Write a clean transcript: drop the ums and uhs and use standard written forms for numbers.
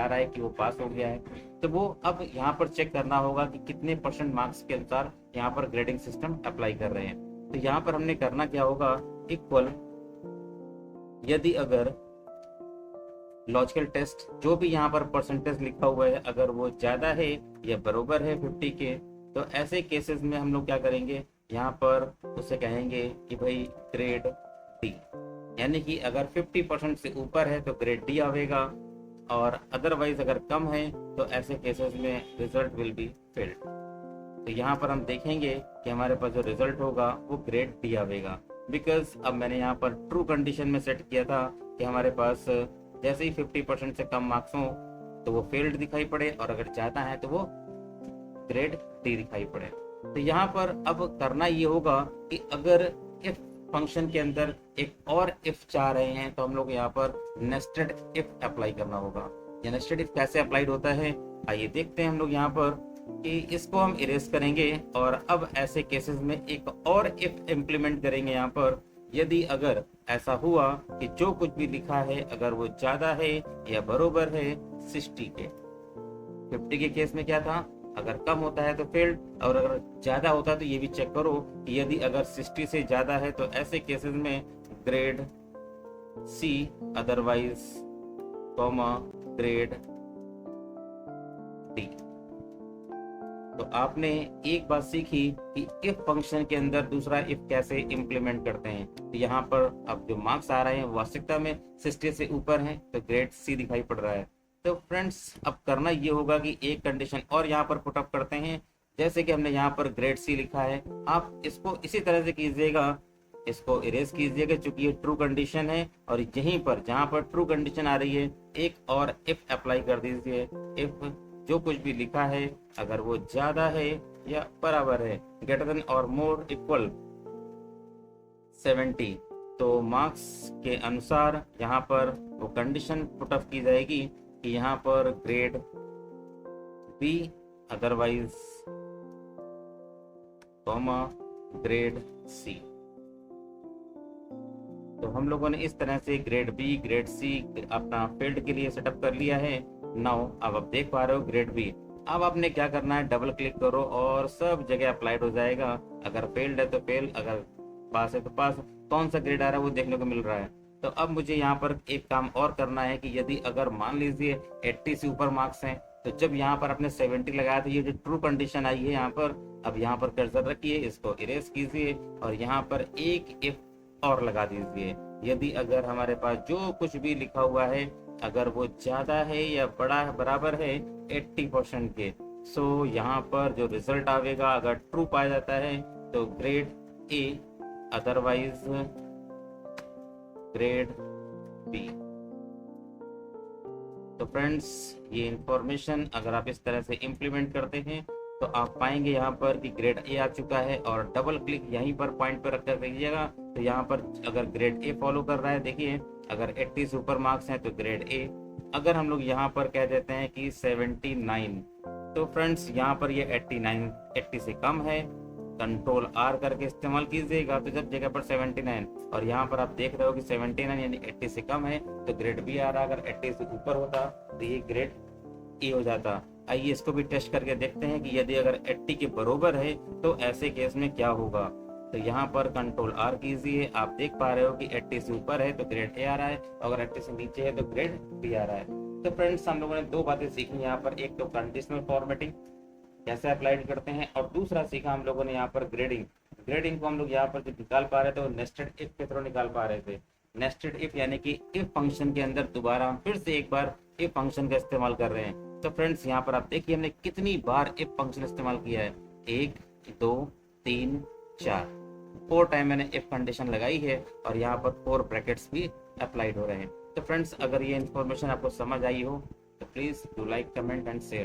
आ रहा है कि वो पास हो गया है, तो वो अब यहाँ पर चेक करना होगा कि कितने परसेंट मार्क्स के अनुसार यहाँ पर ग्रेडिंग सिस्टम अप्लाई कर रहे हैं। तो यहाँ पर हमने करना क्या होगा, इक्वल, यदि अगर लॉजिकल टेस्ट जो भी यहाँ पर परसेंटेज लिखा हुआ है अगर वो ज्यादा है या बरोबर है 50 के, तो ऐसे केसेस में हम लोग क्या करेंगे, यहाँ पर उसे कहेंगे कि भाई ग्रेड डी, यानी कि अगर 50% से ऊपर है तो ग्रेड डी आवेगा, और अदरवाइज अगर कम है तो ऐसे केसेस में रिजल्ट विल बी फेल्ड। तो यहाँ पर हम देखेंगे कि हमारे पास जो रिजल्ट होगा वो ग्रेड डी आवेगा, बिकॉज अब मैंने यहाँ पर ट्रू कंडीशन में सेट किया था कि हमारे पास जैसे ही 50% से कम मार्क्स हो तो वो फेल्ड दिखाई पड़े, और अगर ज्यादा है तो वो ग्रेड डी दिखाई पड़े। तो यहाँ पर अब करना ये होगा कि अगर इफ फंक्शन के अंदर एक और इफ चाह रहे हैं तो हम लोग यहाँ पर नेस्टेड इफ अप्लाई करना होगा। ये नेस्टेड इफ कैसे अप्लाइड होता है, आइए देखते हैं हम लोग यहाँ पर कि इसको हम इरेज करेंगे, और अब ऐसे केसेस में एक और इफ इम्प्लीमेंट करेंगे यहाँ पर, यदि अगर ऐसा हुआ कि जो कुछ भी लिखा है अगर वो ज्यादा है या बरोबर है 60 के। 50 के केस में क्या था, अगर कम होता है तो फेल्ड, और अगर ज्यादा होता है तो ये भी चेक करो कि यदि अगर 60 से ज्यादा है तो ऐसे केसेस में grade C, otherwise comma grade D. तो आपने एक बात सीखी कि इफ फंक्शन के अंदर दूसरा इफ कैसे इंप्लीमेंट करते हैं। तो यहाँ पर अब जो मार्क्स आ रहे हैं वास्तविकता में 60 से ऊपर हैं तो ग्रेड सी दिखाई पड़ रहा है। तो फ्रेंड्स अब करना ये होगा कि एक कंडीशन और यहाँ पर पुटअप करते हैं, जैसे कि हमने यहाँ पर ग्रेड सी लिखा है, आप इसको इसी तरह से कीजिएगा, इसको इरेज कीजिएगा चूंकि ये ट्रू कंडीशन है, और यहीं पर जहाँ पर ट्रू कंडीशन आ रही है एक और इफ अप्लाई कर दीजिए। इफ जो कुछ भी लिखा है अगर वो ज्यादा है या बराबर है, ग्रेटर देन और मोर इक्वल 70, तो मार्क्स के अनुसार यहाँ पर वो कंडीशन पुटअप की जाएगी कि यहाँ पर grade B, otherwise comma grade C. तो हम लोगों ने इस तरह से ग्रेड बी, ग्रेड सी अपना फील्ड के लिए सेटअप कर लिया है। नाउ अब आप देख पा रहे हो ग्रेड बी। अब आपने क्या करना है, डबल क्लिक करो और सब जगह अप्लाइड हो जाएगा। अगर फेल्ड है तो फेल, अगर पास है तो पास, कौन सा ग्रेड आ रहा है वो देखने को मिल रहा है। तो अब मुझे यहाँ पर एक काम और करना है कि यदि अगर मान लीजिए 80 से ऊपर मार्क्स हैं, तो जब यहाँ पर आपने 70 लगाया था, ये जो ट्रू कंडीशन आई है यहाँ पर, अब यहाँ पर कर्सर रखिए, इसको इरेज कीजिए और यहाँ पर एक इफ और लगा दीजिए। यदि अगर हमारे पास जो कुछ भी लिखा हुआ है अगर वो ज्यादा है या बड़ा बराबर है 80% के, सो यहाँ पर जो रिजल्ट आवेगा अगर ट्रू पाया जाता है तो grade A, otherwise grade B. तो फ्रेंड्स ये इंफॉर्मेशन अगर आप इस तरह से इम्प्लीमेंट करते हैं तो आप पाएंगे यहाँ पर कि ग्रेड ए आ चुका है, और डबल क्लिक यहीं पर पॉइंट पर रखकर देखिएगा तो यहाँ पर अगर ग्रेड ए फॉलो कर रहा है, देखिए अगर 80 से ऊपर मार्क्स हैं तो ग्रेड ए। अगर हम लोग यहाँ पर कह देते हैं कि 79, तो फ्रेंड्स यहाँ पर ये 89, 80 से कम है, कंट्रोल आर करके इस्तेमाल कीजिएगा तो जब जगह पर 79, और यहाँ पर आप देख रहे हो कि 79 यानी 80 से कम है तो ग्रेड बी आ रहा। अगर 80 से ऊपर होता तो ये ग्रेड ए हो जाता। आइए इसको भी टेस्ट करके देखते हैं कि यदि अगर 80 के बरोबर है तो ऐसे केस में क्या होगा। तो यहाँ पर कंट्रोल आर कीजिए, आप देख पा रहे हो कि 80 से ऊपर है तो ग्रेड ए आ रहा है, अगर 80 से नीचे है तो ग्रेड बी आ रहा है। तो फ्रेंड्स हम लोगों ने दो बातें सीखी यहाँ पर, एक तो कंडीशनल फॉर्मेटिंग कैसे अप्लाइड करते हैं, और दूसरा सीखा हम लोगों ने यहाँ पर ग्रेडिंग। ग्रेडिंग को हम लोग यहाँ पर जो निकाल पा रहे थे वो नेस्टेड इफ के थ्रू निकाल पा रहे थे। नेस्टेड इफ यानी कि इफ फंक्शन के अंदर दोबारा हम फिर से एक बार इफ फंक्शन का इस्तेमाल कर रहे हैं। तो फ्रेंड्स यहाँ पर आप देखिए हमने कितनी बार इफ फंक्शन इस्तेमाल किया है, 1 2 3 4, 4 टाइम मैंने इफ कंडीशन लगाई है और यहाँ पर 4 ब्रैकेट्स भी अप्लाइड हो रहे हैं। तो फ्रेंड्स अगर ये इन्फॉर्मेशन आपको समझ आई हो तो please do like, comment and share.